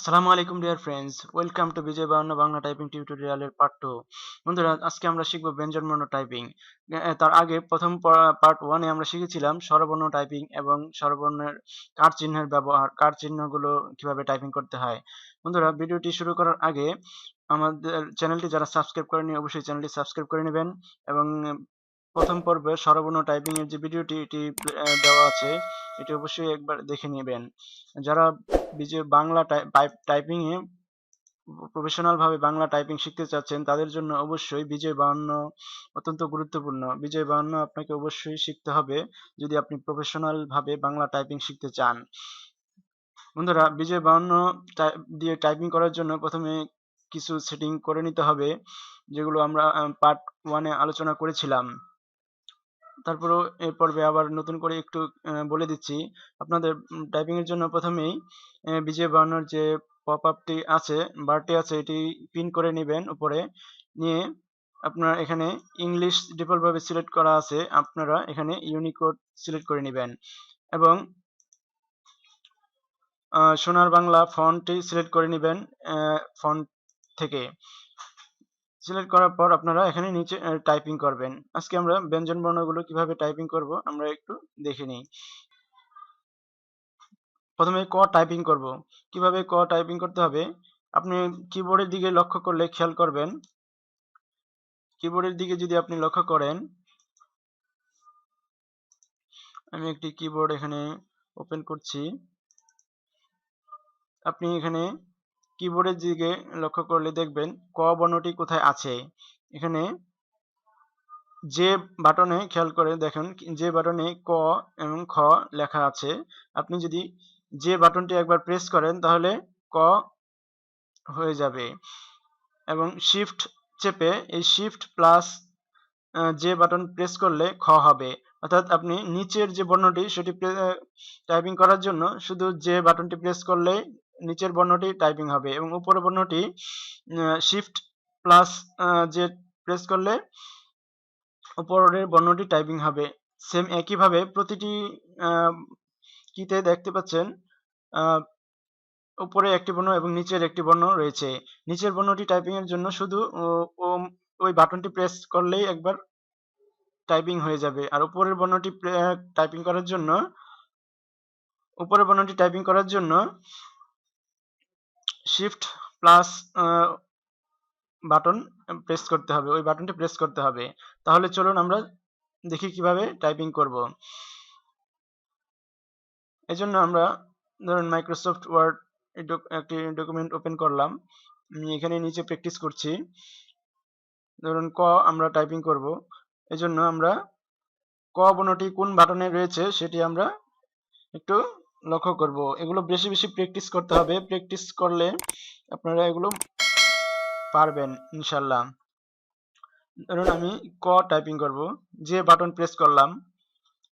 আসসালামু আলাইকুম dear friends, welcome to বিজয় বায়ান্ন বাংলা টাইপিং টিউটোরিয়ালের পার্ট 2। বন্ধুরা, আজকে আমরা শিখব ব্যঞ্জনবর্ণ টাইপিং। তার আগে প্রথম পার্ট 1 এ আমরা শিখেছিলাম স্বরবর্ণ টাইপিং এবং স্বরবর্ণের কার চিহ্নের ব্যবহার, কার চিহ্নগুলো কিভাবে টাইপিং করতে হয়। বন্ধুরা, ভিডিওটি শুরু করার আগে আমাদের চ্যানেলটি যারা সাবস্ক্রাইব করেনি অবশ্যই চ্যানেলটি সাবস্ক্রাইব করে নেবেন এবং প্রথম পর্বে স্বরবর্ণ টাইপিং এর যে ভিডিওটি এটি দেওয়া আছে, এটি অবশ্যই একবার দেখে নেবেন। যারা বিজয় বাংলা টাইপিং এ প্রফেশনাল ভাবে বাংলা টাইপিং শিখতে চাচ্ছেন তাদের জন্য অবশ্যই বিজয় বায়ান্ন অত্যন্ত গুরুত্বপূর্ণ। বিজয় বায়ান্ন আপনাকে অবশ্যই শিখতে হবে যদি আপনি প্রফেশনাল ভাবে বাংলা টাইপিং শিখতে চান। বন্ধুরা, বিজয় বায়ান্ন দিয়ে টাইপিং করার জন্য প্রথমে কিছু সেটিং করে নিতে হবে, যেগুলো আমরা পার্ট 1 এ আলোচনা করেছিলাম। তারপরেও এই পর্বে আবার নতুন করে একটু বলে দিচ্ছি। আপনাদের টাইপিং এর জন্য প্রথমেই বিজয় বায়ান্নর যে পপ আপটি আছে, বারটি আছে, এটি পিন করে নেবেন উপরে। নিয়ে আপনার এখানে ইংলিশ ডিফল্ট ভাবে সিলেক্ট করা আছে, আপনারা এখানে ইউনিকোড সিলেক্ট করে নেবেন এবং সোনার বাংলা ফন্টটি সিলেক্ট করে নেবেন ফন্ট থেকে। সিলেক্ট করার পর আপনারা এখানে নিচে টাইপিং করবেন। আজকে আমরা ব্যঞ্জন বর্ণগুলো কিভাবে টাইপিং করব আমরা একটু দেখে নিই। প্রথমে ক টাইপিং করব। কিভাবে ক টাইপিং করতে হবে, আপনি কিবোর্ডের দিকে লক্ষ্য করলে খেয়াল করবেন। কিবোর্ডের দিকে যদি আপনি লক্ষ্য করেন, আমি একটি কিবোর্ড এখানে ওপেন করছি। আপনি এখানে কিবোর্ডের দিকে লক্ষ্য করলে দেখবেন ক বর্ণটি কোথায় আছে। এখানে যে বাটনে খেয়াল করে দেখেন, যে বাটনে ক এবং খ লেখা আছে, আপনি যদি যে বাটনটি একবার প্রেস করেন তাহলে ক হয়ে যাবে এবং শিফট চেপে এই শিফট প্লাস যে বাটন প্রেস করলে খ হবে। অর্থাৎ আপনি নিচের যে বর্ণটি সেটি টাইপিং করার জন্য শুধু যে বাটনটি প্রেস করলে নিচের বর্ণটি টাইপিং হবে এবং উপরের বর্ণটি শিফট প্লাস যে প্রেস করলে উপরের বর্ণটি টাইপিং হবে। সেম একইভাবে প্রতিটি কিতে দেখতে পাচ্ছেন উপরে একটি বর্ণ এবং নিচের একটি বর্ণ রয়েছে। নিচের বর্ণটি টাইপিং এর জন্য শুধু ওই বাটনটি প্রেস করলেই একবার টাইপিং হয়ে যাবে, আর উপরের বর্ণটি টাইপিং করার জন্য শিফট প্লাস বাটন প্রেস করতে হবে, ওই বাটনটি প্রেস করতে হবে। তাহলে চলুন আমরা দেখি কিভাবে টাইপিং করব। এজন্য আমরা ধরুন মাইক্রোসফট ওয়ার্ড একটি ডকুমেন্ট ওপেন করলাম, এখানে নিচে প্র্যাকটিস করছি। ধরুন ক আমরা টাইপিং করব, এজন্য আমরা ক বর্ণটি কোন বাটনে রয়েছে সেটি আমরা একটু লক্ষ্য করব। এগুলো বেশি বেশি প্র্যাকটিস করতে হবে, প্র্যাকটিস করলে আপনারা এগুলো পারবেন ইনশাল্লাহ। ধরুন আমি ক টাইপিং করব, যে বাটন প্রেস করলাম,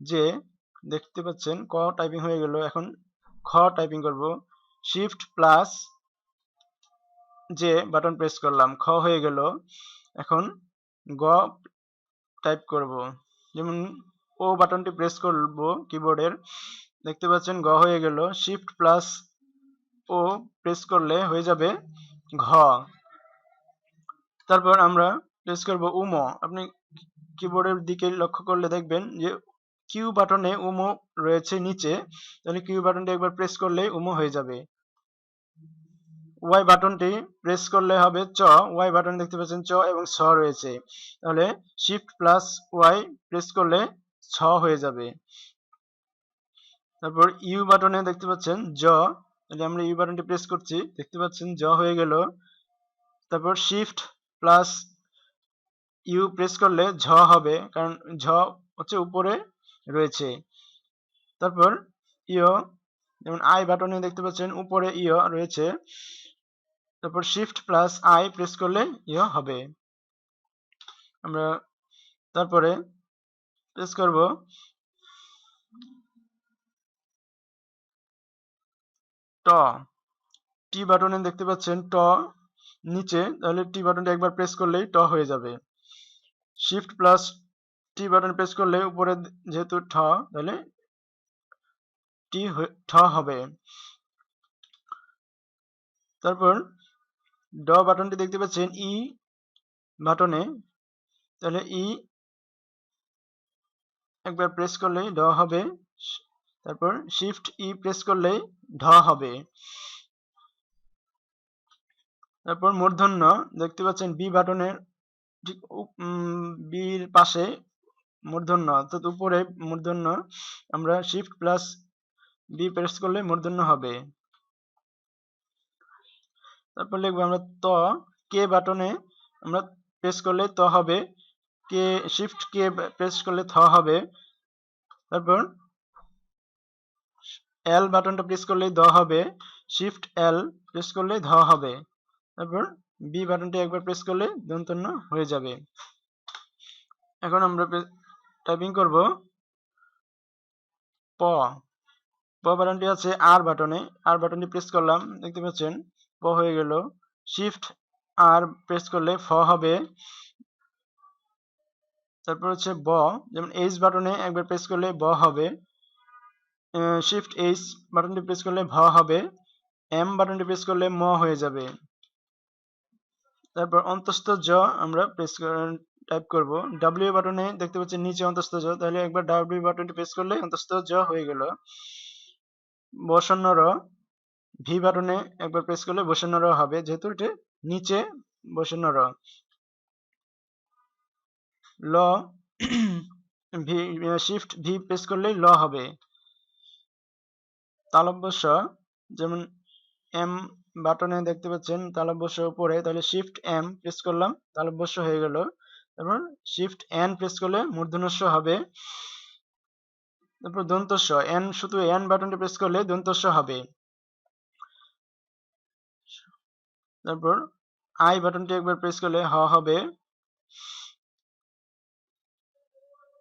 যে দেখতে পাচ্ছেন ক টাইপিং হয়ে গেল। এখন খ টাইপিং করব, শিফট প্লাস যে বাটন প্রেস করলাম, খ হয়ে গেল। এখন গ টাইপ করব, যেমন ও বাটনটি প্রেস করব কিবোর্ডের, দেখতে পাচ্ছেন গ হয়ে গেল। শিফট প্লাস ও প্রেস করলে হয়ে যাবে ঘ। তারপর আমরা প্রেস করব উম। আপনি কিবোর্ডের দিকে লক্ষ্য করলে দেখবেন যে কিউ বাটনে উম রয়েছে নিচে, তাহলে কিউ বাটনটি একবার প্রেস করলে উম হয়ে যাবে। ওয়াই বাটনটি প্রেস করলে হবে চ, ওয়াই বাটন দেখতে পাচ্ছেন চ এবং ছ রয়েছে, তাহলে শিফট প্লাস ওয়াই প্রেস করলে ছ হয়ে যাবে। তারপর ইউ বাটনে দেখতে পাচ্ছেন জ, তাহলে আমরা ইউ বাটনটি প্রেস করছি, দেখতে পাচ্ছেন জ হয়ে গেল। তারপর শিফট প্লাস ইউ প্রেস করলে ঝ হবে, কারণ ঝ হচ্ছে উপরে রয়েছে। তারপর ইয়, যেমন আই বাটনে দেখতে পাচ্ছেন উপরে ইয় রয়েছে, তারপর শিফট প্লাস আই প্রেস করলে ইয় হবে। আমরা তারপরে প্রেস করব ট, টি বাটনে দেখতে পাচ্ছেন ট নিচে, তাহলে টি বাটনটি একবার প্রেস করলেই ট হয়ে যাবে। শিফট প্লাস টি বাটন প্রেস করলে উপরে যেহেতু ঠ, তাহলে টি ঠ হবে। তারপর ড বাটনটি দেখতে পাচ্ছেন ই বাটনে, তাহলে ই একবার প্রেস করলেই ড হবে, তারপর শিফট ই প্রেস করলেই ঢ হবে। তারপর মূর্ধন্য দেখতে পাচ্ছেন বি বাটনের ঠিক বির পাশে মূর্ধন্য, অর্থাৎ উপরে মূর্ধন্য, আমরা শিফট প্লাস বি প্রেস করলে মূর্ধন্য হবে। তারপর লিখবো আমরা ত, কে বাটনে আমরা প্রেস করলে ত হবে, কে শিফট কে প্রেস করলে থ হবে। তারপর এল বাটনটা প্রেস করলেই দ হবে, শিফট এল প্রেস করলে ধ হবে। তারপর বি বাটনটি একবার প্রেস করলে দন্তন্য হয়ে যাবে। এখন আমরা টাইপিং করব প। প বাটনটি আছে আর বাটনে, আর বাটনটি প্রেস করলাম, দেখতে পাচ্ছেন প হয়ে গেল। শিফট আর প্রেস করলে ফ হবে। তারপর হচ্ছে ব, যেমন এইচ বাটনে একবার প্রেস করলে ব হবে, শিফট এইচ বাটনটি প্রেস করলে ভ হবে, এম বাটনটি প্রেস করলে ম হয়ে যাবে। তারপর অন্তস্থ জ আমরা টাইপ করব। ডাব্লিউ বাটনে দেখতে পাচ্ছেন নিচে অন্তস্থ জ, তাহলে একবার ডাব্লিউ বাটনটি প্রেস করলে অন্তস্থ জ হয়ে গেল। বসন্ন র, ভি বাটনে একবার প্রেস করলে বসন্ন র হবে, যেহেতু এটা নিচে বসন্ন র। ল, ভি শিফট ভি প্রেস করলেই ল হবে। তালব্য স, যেমন এম বাটনে দেখতে পাচ্ছেন তালব্য স উপরে, তাহলে শিফট এম প্রেস করলাম, তালব্য স হয়ে গেল। তারপর শিফট এন প্রেস করলে মূর্ধন্য স হবে। তারপর দন্ত স, এন শুধু এন বাটনটি প্রেস করলে দন্ত স হবে। তারপর আই বাটনটি একবার প্রেস করলে হ হবে।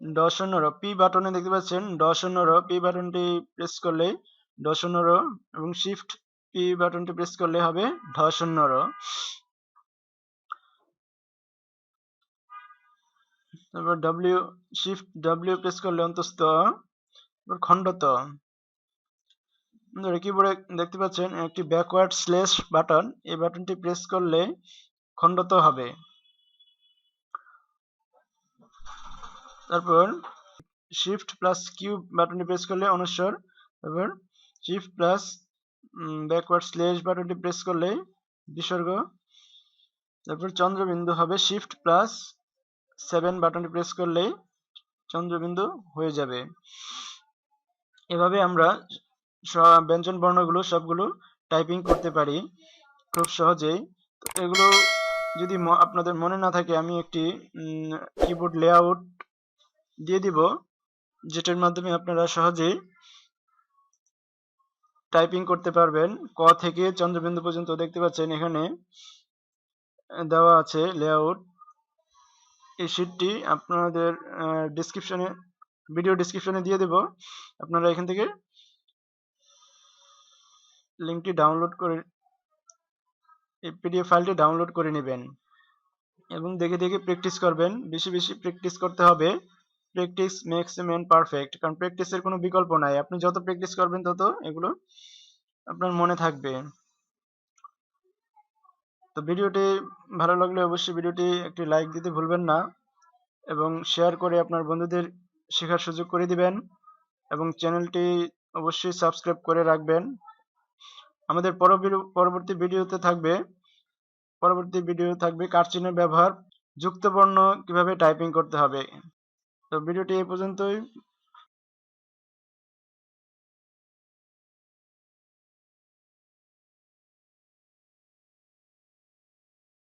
ড শূন্য র, পি বাটনে দেখতে পাচ্ছেন ড শূন্য র, পি বাটনটি প্রেস করলে ড শূন্য র, এবং শিফট পি বাটনটি প্রেস করলে হবে ঢ শূন্য র। তারপর ডব্লিউ, শিফট ডব্লিউ প্রেস করলে অন্তস্থ, তারপর খণ্ডত। কিবোর্ডে দেখতে পাচ্ছেন একটি ব্যাকওয়ার্ড স্ল্যাশ বাটন, এই বাটনটি প্রেস করলে খণ্ডত হবে। তারপর শিফট প্লাস কিউ বাটনটি প্রেস করলে অনুস্বর, তারপর শিফট প্লাস ব্যাকওয়ার্ড স্ল্যাশ বাটনটি প্রেস করলে বিসর্গ, তারপর চন্দ্রবিন্দু হবে, শিফট প্লাস 7 বাটনটি প্রেস করলেই চন্দ্রবিন্দু হয়ে যাবে। এভাবে আমরা ব্যঞ্জন বর্ণগুলো সবগুলো টাইপিং করতে পারি খুব সহজেই। তো এগুলো যদি আপনাদের মনে না থাকে, আমি একটি কিবোর্ড লেআউট দিয়ে দিব, যেটার মাধ্যমে আপনারা সহজেই টাইপিং করতে পারবেন। ক থেকে চন্দ্রবিন্দু পর্যন্ত দেখতে পাচ্ছেন এখানে দেওয়া আছে লেআউট। এই শীটটি আপনাদের ভিডিও ডিসক্রিপশনে দিয়ে দেব, আপনারা এখান থেকে লিঙ্কটি ডাউনলোড করে এই পিডিএফ ফাইলটি ডাউনলোড করে নেবেন এবং দেখে দেখে প্র্যাকটিস করবেন। বেশি বেশি প্র্যাকটিস করতে হবে। Practice makes a man perfect, কারণ প্র্যাকটিসের কোনো বিকল্প নাই। আপনি যত প্র্যাকটিস করবেন তত এগুলো আপনার মনে থাকবে। তো ভিডিওটি ভালো লাগলে অবশ্যই ভিডিওটি একটি লাইক দিতে ভুলবেন না, এবং শেয়ার করে আপনার বন্ধুদের শেখার সুযোগ করে দিবেন, এবং চ্যানেলটি অবশ্যই সাবস্ক্রাইব করে রাখবেন। আমাদের পরবর্তী ভিডিওতে থাকবে কার চিহ্নের ব্যবহার, যুক্ত বর্ণ কিভাবে টাইপিং করতে হবে। তো ভিডিওটি এই পর্যন্তই।